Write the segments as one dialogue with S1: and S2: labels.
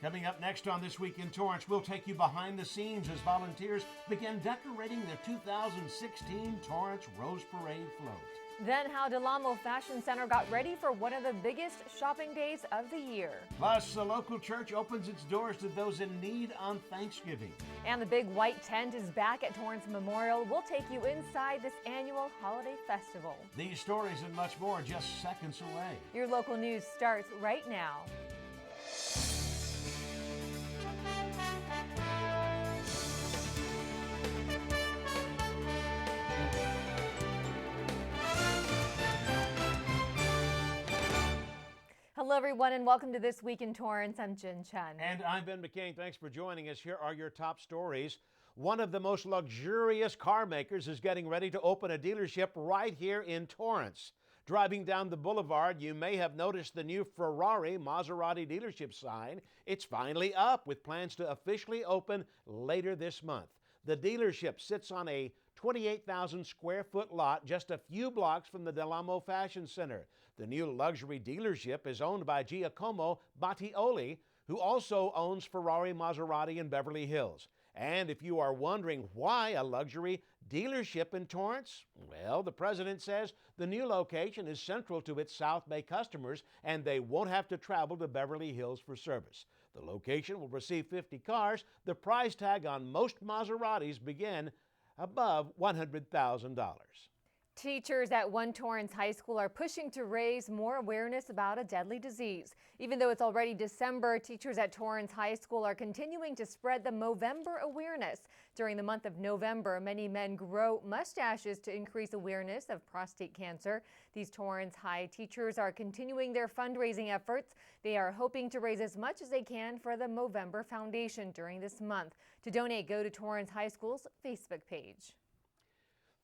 S1: Coming up next on This Week in Torrance, we'll take you behind the scenes as volunteers begin decorating the 2016 Torrance Rose Parade float.
S2: Then how Del Amo Fashion Center got ready for one of the biggest shopping days of the year.
S1: Plus, the local church opens its doors to those in need on Thanksgiving.
S2: And the big white tent is back at Torrance Memorial. We'll take you inside this annual holiday festival.
S1: These stories and much more just seconds away.
S2: Your local news starts right now. Hello, everyone, and welcome to This Week in Torrance. I'm Jin Chin.
S1: And I'm Ben McCain. Thanks for joining us. Here are your top stories. One of the most luxurious car makers is getting ready to open a dealership right here in Torrance. Driving down the boulevard, you may have noticed the new Ferrari Maserati dealership sign. It's finally up with plans to officially open later this month. The dealership sits on a 28,000 square foot lot just a few blocks from the Del Amo Fashion Center. The new luxury dealership is owned by Giacomo Battioli, who also owns Ferrari Maserati in Beverly Hills. And if you are wondering why a luxury dealership in Torrance, well, the president says the new location is central to its South Bay customers and they won't have to travel to Beverly Hills for service. The location will receive 50 cars. The price tag on most Maseratis begin above $100,000.
S2: Teachers at One Torrance High School are pushing to raise more awareness about a deadly disease. Even though it's already December, teachers at Torrance High School are continuing to spread the Movember awareness. During the month of November, many men grow mustaches to increase awareness of prostate cancer. These Torrance High teachers are continuing their fundraising efforts. They are hoping to raise as much as they can for the Movember Foundation during this month. To donate, go to Torrance High School's Facebook page.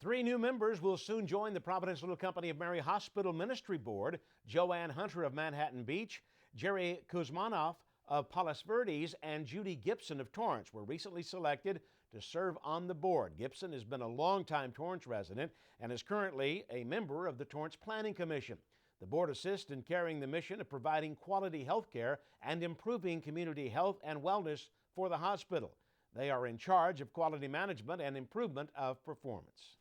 S1: 3 new members will soon join the Providence Little Company of Mary Hospital Ministry Board. Joanne Hunter of Manhattan Beach, Jerry Kuzmanoff of Palos Verdes, and Judy Gibson of Torrance were recently selected to serve on the board. Gibson has been a longtime Torrance resident and is currently a member of the Torrance Planning Commission. The board assists in carrying the mission of providing quality health care and improving community health and wellness for the hospital. They are in charge of quality management and improvement of performance.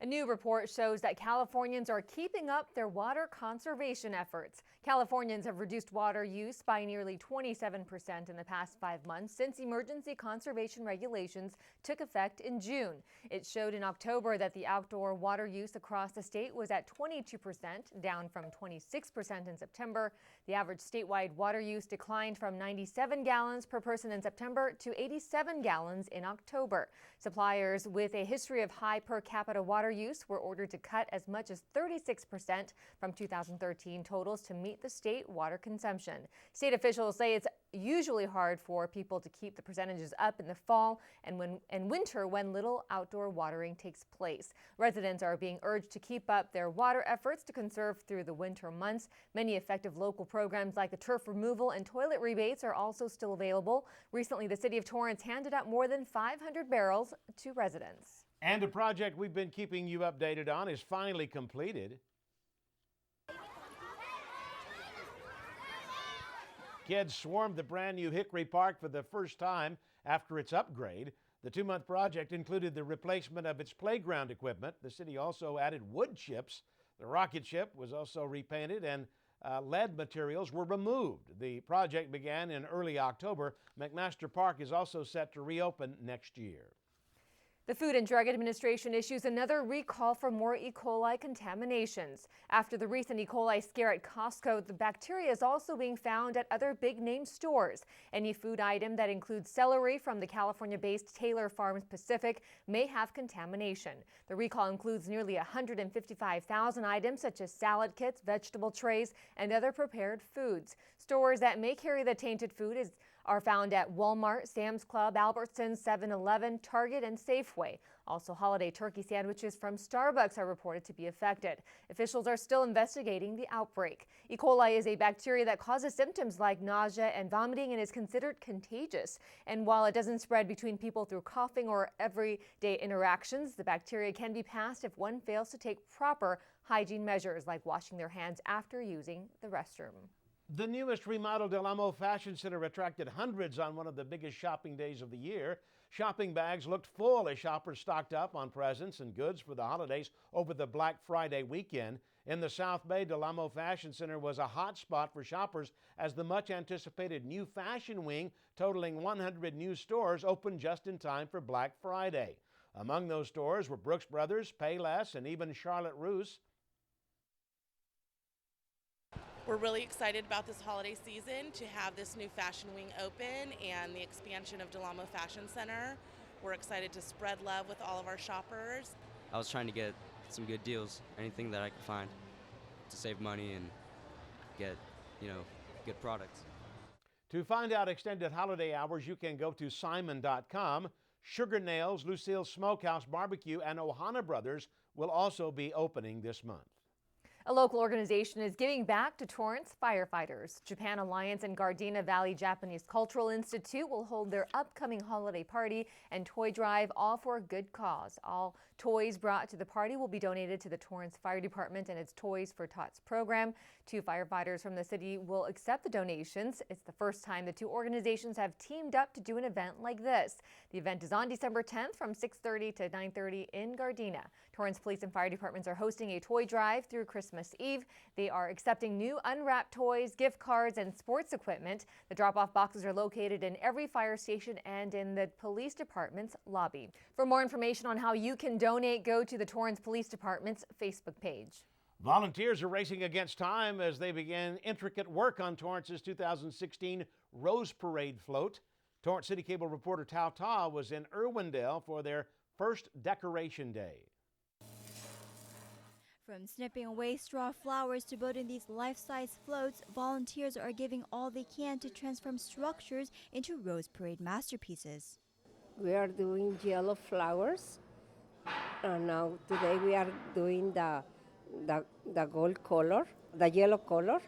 S2: A new report shows that Californians are keeping up their water conservation efforts. Californians have reduced water use by nearly 27% in the past 5 months since emergency conservation regulations took effect in June. It showed in October that the outdoor water use across the state was at 22%, down from 26% in September. The average statewide water use declined from 97 gallons per person in September to 87 gallons in October. Suppliers with a history of high per capita water use were ordered to cut as much as 36% from 2013 totals to meet the state water consumption. State officials say it's usually hard for people to keep the percentages up in the fall and winter when little outdoor watering takes place. Residents are being urged to keep up their water efforts to conserve through the winter months. Many effective local programs like the turf removal and toilet rebates are also still available. Recently, the city of Torrance handed out more than 500 barrels to residents.
S1: And a project we've been keeping you updated on is finally completed. Kids swarmed the brand new Hickory Park for the first time after its upgrade. The 2-month project included the replacement of its playground equipment. The city also added wood chips. The rocket ship was also repainted and lead materials were removed. The project began in early October. McMaster Park is also set to reopen next year.
S2: The Food and Drug Administration issues another recall for more E. coli contaminations. After the recent E. coli scare at Costco, the bacteria is also being found at other big-name stores. Any food item that includes celery from the California-based Taylor Farms Pacific may have contamination. The recall includes nearly 155,000 items such as salad kits, vegetable trays, and other prepared foods. Stores that may carry the tainted food are found at Walmart, Sam's Club, Albertsons, 7-Eleven, Target, and Safeway. Also, holiday turkey sandwiches from Starbucks are reported to be affected. Officials are still investigating the outbreak. E. coli is a bacteria that causes symptoms like nausea and vomiting and is considered contagious. And while it doesn't spread between people through coughing or everyday interactions, the bacteria can be passed if one fails to take proper hygiene measures like washing their hands after using the restroom.
S1: The newest remodeled Del Amo Fashion Center attracted hundreds on one of the biggest shopping days of the year. Shopping bags looked full as shoppers stocked up on presents and goods for the holidays over the Black Friday weekend. In the South Bay, Del Amo Fashion Center was a hot spot for shoppers as the much anticipated new fashion wing, totaling 100 new stores, opened just in time for Black Friday. Among those stores were Brooks Brothers, Payless, and even Charlotte Russe.
S3: We're really excited about this holiday season to have this new fashion wing open and the expansion of Del Amo Fashion Center. We're excited to spread love with all of our shoppers.
S4: I was trying to get some good deals, anything that I could find to save money and get, good products.
S1: To find out extended holiday hours, you can go to simon.com. Sugar Nails, Lucille's Smokehouse Barbecue, and Ohana Brothers will also be opening this month.
S2: A local organization is giving back to Torrance firefighters. Japan Alliance and Gardena Valley Japanese Cultural Institute will hold their upcoming holiday party and toy drive, all for a good cause. All toys brought to the party will be donated to the Torrance Fire Department and its Toys for Tots program. 2 firefighters from the city will accept the donations. It's the first time the 2 organizations have teamed up to do an event like this. The event is on December 10th from 6:30 to 9:30 in Gardena. Torrance Police and Fire Departments are hosting a toy drive through Christmas Eve. They are accepting new unwrapped toys, gift cards, and sports equipment. The drop-off boxes are located in every fire station and in the police department's lobby. For more information on how you can donate, go to the Torrance Police Department's Facebook page.
S1: Volunteers are racing against time as they begin intricate work on Torrance's 2016 Rose Parade float. Torrance CitiCABLE reporter Tao Ta was in Irwindale for their first decoration day.
S5: From snipping away straw flowers to building these life-size floats, volunteers are giving all they can to transform structures into Rose Parade masterpieces.
S6: We are doing yellow flowers. Now today we are doing the gold color, the yellow color.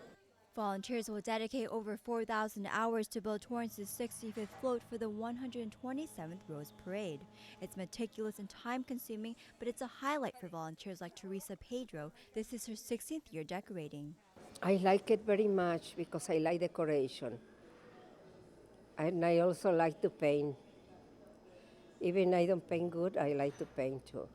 S5: Volunteers will dedicate over 4,000 hours to build Torrance's 65th float for the 127th Rose Parade. It's meticulous and time-consuming, but it's a highlight for volunteers like Teresa Pedro. This is her 16th year decorating.
S6: I like it very much because I like decoration. And I also like to paint. Even I don't paint good, I like to paint too.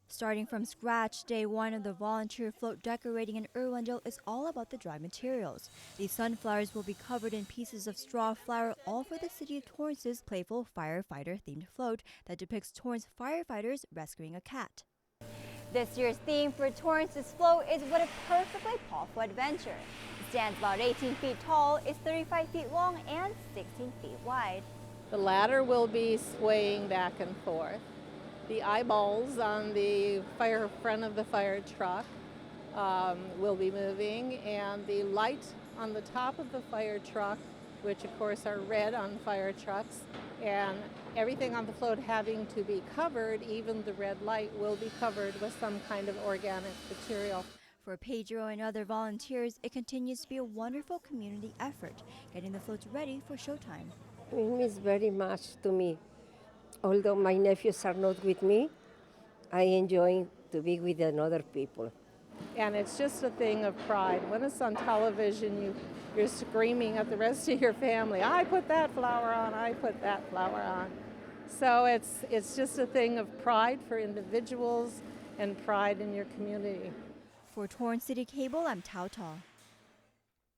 S5: Starting from scratch, day 1 of the volunteer float decorating in Irwindale is all about the dry materials. These sunflowers will be covered in pieces of straw flower, all for the city of Torrance's playful firefighter-themed float that depicts Torrance firefighters rescuing a cat.
S7: This year's theme for Torrance's float is What a Perfectly Pawful Adventure. It stands about 18 feet tall, is 35 feet long, and 16 feet wide.
S8: The ladder will be swaying back and forth. The eyeballs on the front of the fire truck will be moving, and the light on the top of the fire truck, which of course are red on fire trucks, and everything on the float having to be covered, even the red light will be covered with some kind of organic material.
S5: For Pedro and other volunteers, it continues to be a wonderful community effort, getting the floats ready for showtime.
S6: It means very much to me. Although my nephews are not with me, I enjoy to be with other people.
S8: And it's just a thing of pride. When it's on television, you're screaming at the rest of your family, I put that flower on, I put that flower on. So it's just a thing of pride for individuals and pride in your community.
S5: For Torrance CitiCABLE, I'm Tao Ta.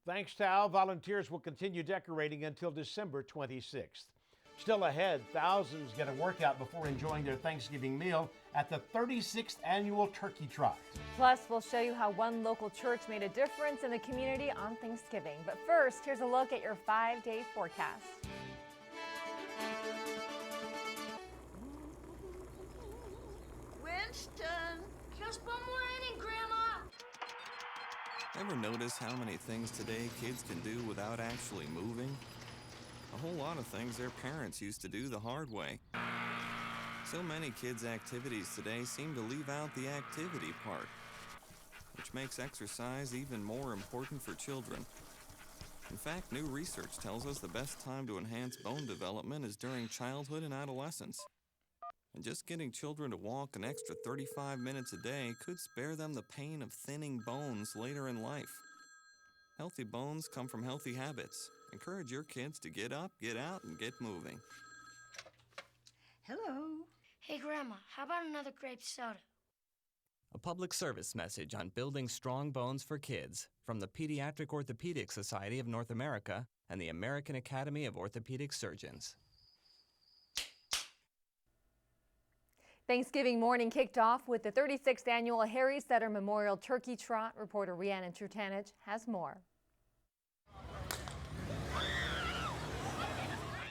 S1: Thanks, Tao. Volunteers will continue decorating until December 26th. Still ahead, thousands get a workout before enjoying their Thanksgiving meal at the 36th annual Turkey Trot.
S2: Plus, we'll show you how one local church made a difference in the community on Thanksgiving. But first, here's a look at your 5-day forecast.
S9: Winston, just one more inning, Grandma.
S10: Ever notice how many things today kids can do without actually moving? A whole lot of things their parents used to do the hard way. So many kids' activities today seem to leave out the activity part, which makes exercise even more important for children. In fact, new research tells us the best time to enhance bone development is during childhood and adolescence. And just getting children to walk an extra 35 minutes a day could spare them the pain of thinning bones later in life. Healthy bones come from healthy habits. Encourage your kids to get up, get out, and get moving.
S9: Hello. Hey, Grandma, how about another grape soda?
S11: A public service message on building strong bones for kids from the Pediatric Orthopedic Society of North America and the American Academy of Orthopedic Surgeons.
S2: Thanksgiving morning kicked off with the 36th annual Harry Setter Memorial Turkey Trot. Reporter Rhiannon Trutanich has more.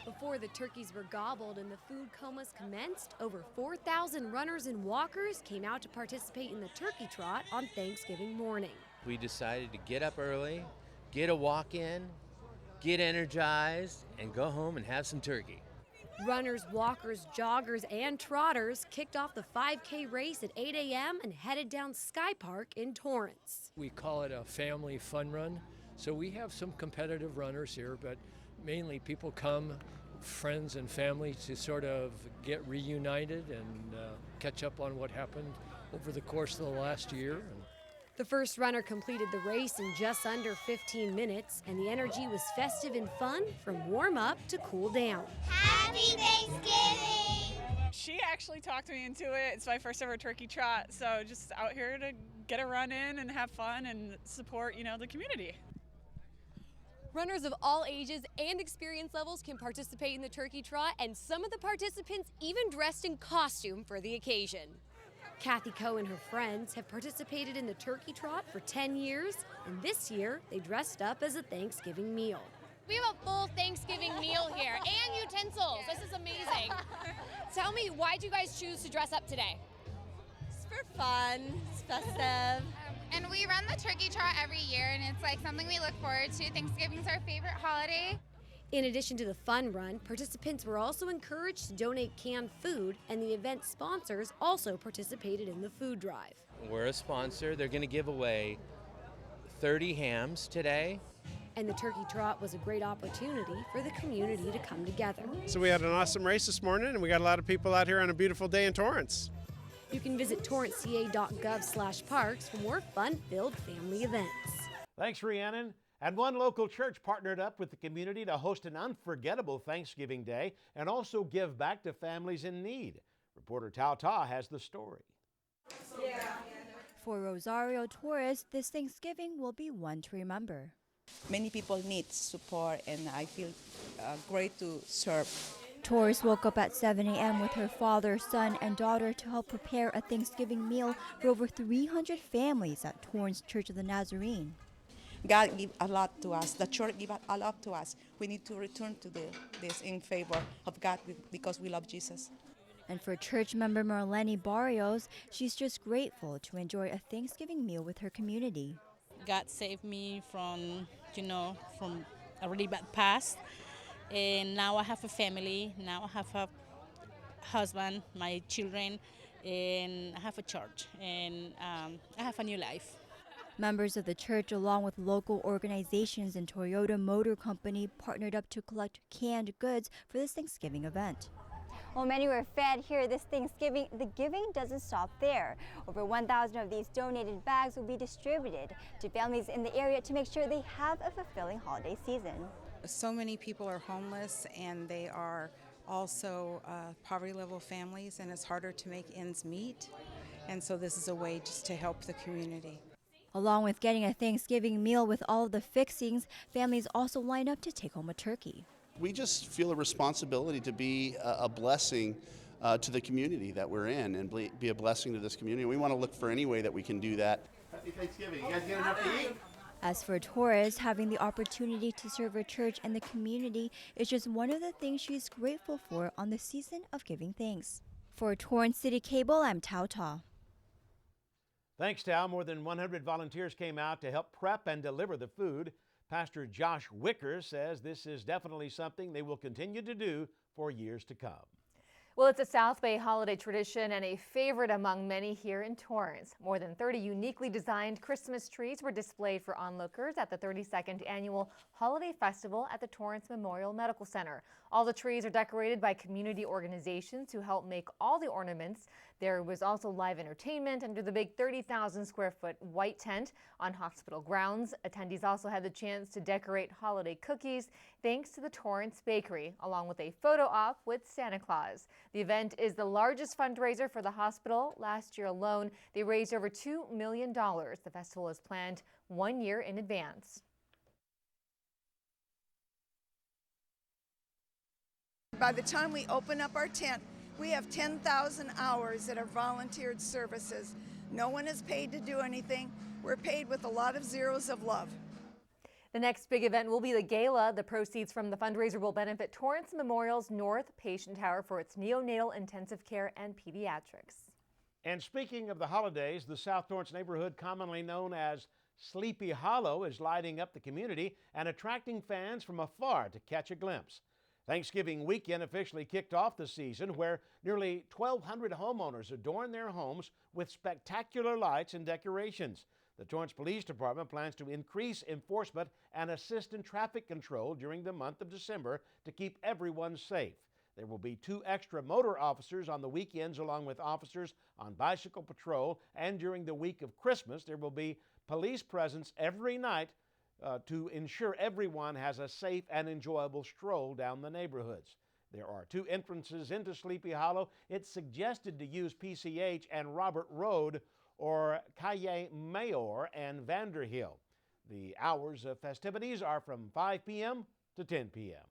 S12: Before the turkeys were gobbled and the food comas commenced, over 4,000 runners and walkers came out to participate in the turkey trot on Thanksgiving morning.
S13: We decided to get up early, get a walk in, get energized, and go home and have some turkey.
S12: Runners, walkers, joggers, and trotters kicked off the 5K race at 8 a.m. and headed down Sky Park in Torrance.
S14: We call it a family fun run, so we have some competitive runners here, but mainly people come, friends and family, to sort of get reunited and catch up on what happened over the course of the last year.
S12: The first runner completed the race in just under 15 minutes, and the energy was festive and fun from warm up to cool down.
S15: Happy Thanksgiving!
S16: She actually talked me into it. It's my first ever turkey trot, so just out here to get a run in and have fun and support, the community.
S12: Runners of all ages and experience levels can participate in the turkey trot, and some of the participants even dressed in costume for the occasion. Kathy Coe and her friends have participated in the turkey trot for 10 years, and this year they dressed up as a Thanksgiving meal.
S17: We have a full Thanksgiving meal here and utensils. This is amazing. Tell me, why'd you guys choose to dress up today?
S18: It's for fun, it's festive.
S19: And we run the turkey trot every year, and it's like something we look forward to. Thanksgiving's our favorite holiday.
S12: In addition to the fun run, participants were also encouraged to donate canned food, and the event sponsors also participated in the food drive.
S13: We're a sponsor. They're going to give away 30 hams today.
S12: And the turkey trot was a great opportunity for the community to come together.
S20: So we had an awesome race this morning, and we got a lot of people out here on a beautiful day in Torrance.
S12: You can visit torranceca.gov/parks for more fun-filled family events.
S1: Thanks, Rhiannon. And one local church partnered up with the community to host an unforgettable Thanksgiving Day and also give back to families in need. Reporter Tao Ta has the story.
S5: For Rosario Torres, this Thanksgiving will be one to remember.
S21: Many people need support, and I feel great to serve.
S5: Torres woke up at 7 a.m. with her father, son, and daughter to help prepare a Thanksgiving meal for over 300 families at Torrance Church of the Nazarene.
S21: God gave a lot to us. The church gave a lot to us. We need to return to this in favor of God because we love Jesus.
S5: And for church member Marlene Barrios, she's just grateful to enjoy a Thanksgiving meal with her community.
S22: God saved me from a really bad past. And now I have a family. Now I have a husband, my children, and I have a church. And I have a new life.
S5: Members of the church, along with local organizations and Toyota Motor Company, partnered up to collect canned goods for this Thanksgiving event.
S7: While many were fed here this Thanksgiving, the giving doesn't stop there. Over 1,000 of these donated bags will be distributed to families in the area to make sure they have a fulfilling holiday season.
S23: So many people are homeless, and they are also poverty-level families, and it's harder to make ends meet. And so this is a way just to help the community.
S5: Along with getting a Thanksgiving meal with all of the fixings, families also line up to take home a turkey.
S24: We just feel a responsibility to be a blessing to the community that we're in and be a blessing to this community. We want to look for any way that we can do that. Happy Thanksgiving. You guys get enough to eat?
S5: As for Torres, having the opportunity to serve her church and the community is just one of the things she's grateful for on the season of giving thanks. For Torrance CitiCABLE, I'm Tao Ta.
S1: Thanks, Tao. More than 100 volunteers came out to help prep and deliver the food. Pastor Josh Wickers says this is definitely something they will continue to do for years to come.
S2: Well, it's a South Bay holiday tradition and a favorite among many here in Torrance. More than 30 uniquely designed Christmas trees were displayed for onlookers at the 32nd Annual Holiday Festival at the Torrance Memorial Medical Center. All the trees are decorated by community organizations who help make all the ornaments There was also live entertainment under the big 30,000 square foot white tent on hospital grounds. Attendees also had the chance to decorate holiday cookies thanks to the Torrance Bakery, along with a photo op with Santa Claus. The event is the largest fundraiser for the hospital. Last year alone, they raised over $2 million. The festival is planned 1 year in advance.
S3: By the time we open up our tent, we have 10,000 hours that are volunteered services. No one is paid to do anything. We're paid with a lot of zeros of love.
S2: The next big event will be the gala. The proceeds from the fundraiser will benefit Torrance Memorial's North Patient Tower for its neonatal intensive care and pediatrics.
S1: And speaking of the holidays, the South Torrance neighborhood, commonly known as Sleepy Hollow, is lighting up the community and attracting fans from afar to catch a glimpse. Thanksgiving weekend officially kicked off the season, where nearly 1,200 homeowners adorn their homes with spectacular lights and decorations. The Torrance Police Department plans to increase enforcement and assist in traffic control during the month of December to keep everyone safe. There will be 2 extra motor officers on the weekends, along with officers on bicycle patrol, and during the week of Christmas, there will be police presence every night to ensure everyone has a safe and enjoyable stroll down the neighborhoods. There are 2 entrances into Sleepy Hollow. It's suggested to use PCH and Robert Road or Calle Mayor and Vanderhill. The hours of festivities are from 5 p.m. to 10 p.m.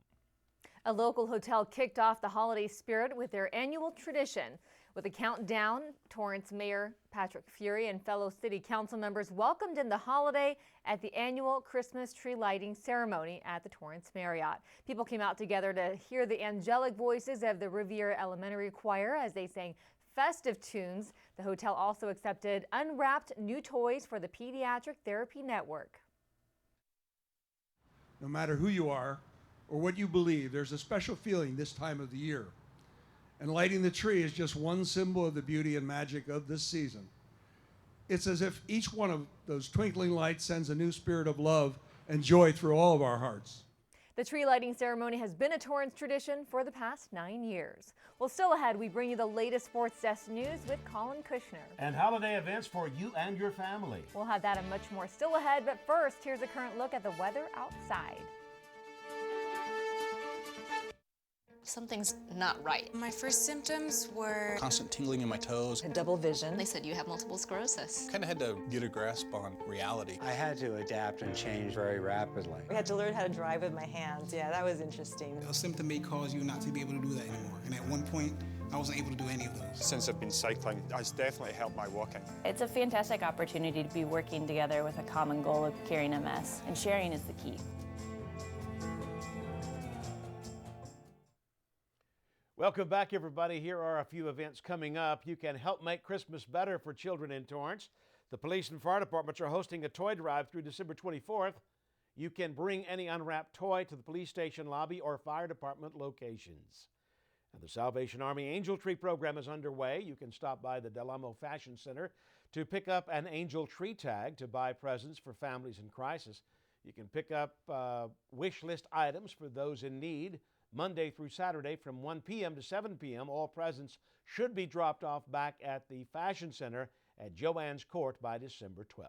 S2: A local hotel kicked off the holiday spirit with their annual tradition. With a countdown, Torrance Mayor Patrick Fury and fellow city council members welcomed in the holiday at the annual Christmas tree lighting ceremony at the Torrance Marriott. People came out together to hear the angelic voices of the Riviera Elementary Choir as they sang festive tunes. The hotel also accepted unwrapped new toys for the Pediatric Therapy Network.
S4: No matter who you are or what you believe, there's a special feeling this time of the year. And lighting the tree is just one symbol of the beauty and magic of this season. It's as if each one of those twinkling lights sends a new spirit of love and joy through all of our hearts.
S2: The tree lighting ceremony has been a Torrance tradition for the past 9 years. Well, still ahead, we bring you the latest sports desk news with Colin Kushner.
S1: And holiday events for you and your family.
S2: We'll have that and much more still ahead, but first, here's a current look at the weather outside.
S6: Something's not right.
S8: My first symptoms were
S25: constant tingling in my toes.
S6: Double vision. They said you have multiple sclerosis.
S25: Kind of had to get a grasp on reality.
S26: I had to adapt and change very rapidly.
S27: I had to learn how to drive with my hands. Yeah, that was interesting.
S28: A symptom may cause you not to be able to do that anymore. And at one point, I wasn't able to do any of those.
S29: Since I've been cycling, it's definitely helped my walking.
S30: It's a fantastic opportunity to be working together with a common goal of curing MS, and sharing is the key.
S1: Welcome back, everybody. Here are a few events coming up. You can help make Christmas better for children in Torrance. The police and fire departments are hosting a toy drive through December 24th. You can bring any unwrapped toy to the police station lobby or fire department locations. And the Salvation Army Angel Tree program is underway. You can stop by the Del Amo Fashion Center to pick up an Angel Tree tag to buy presents for families in crisis. You can pick up wish list items for those in need. Monday through Saturday from 1 p.m. to 7 p.m. All presents should be dropped off back at the Fashion Center at Joanne's Court by December 12th.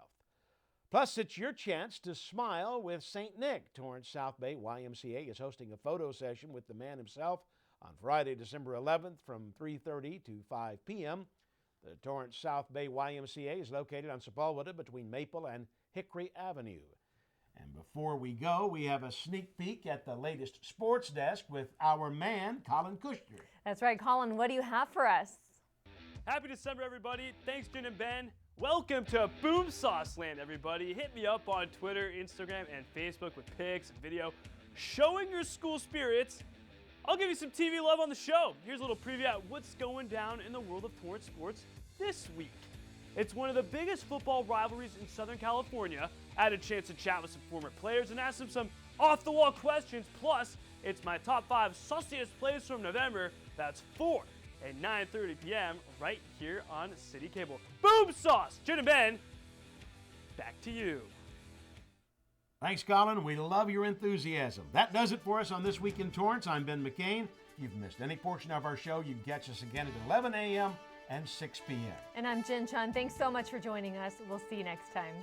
S1: Plus, it's your chance to smile with St. Nick. Torrance South Bay YMCA is hosting a photo session with the man himself on Friday, December 11th from 3:30 to 5 p.m. The Torrance South Bay YMCA is located on Sepulveda between Maple and Hickory Avenue. And before we go, we have a sneak peek at the latest sports desk with our man, Colin Kushner.
S2: That's right, Colin. What do you have for us?
S31: Happy December, everybody. Thanks, Jin and Ben. Welcome to Boom Sauce Land, everybody. Hit me up on Twitter, Instagram, and Facebook with pics and video showing your school spirits. I'll give you some TV love on the show. Here's a little preview at what's going down in the world of Torrance sports this week. It's one of the biggest football rivalries in Southern California. I had a chance to chat with some former players and ask them some off-the-wall questions. Plus, it's my top 5 sauciest plays from November. That's 4 at 9:30 p.m. right here on CitiCABLE. Boom Sauce! Jin and Ben, back to you.
S1: Thanks, Colin. We love your enthusiasm. That does it for us on This Week in Torrance. I'm Ben McCain. If you've missed any portion of our show, you can catch us again at 11 a.m. and 6 p.m.
S2: And I'm Jin Chin. Thanks so much for joining us. We'll see you next time.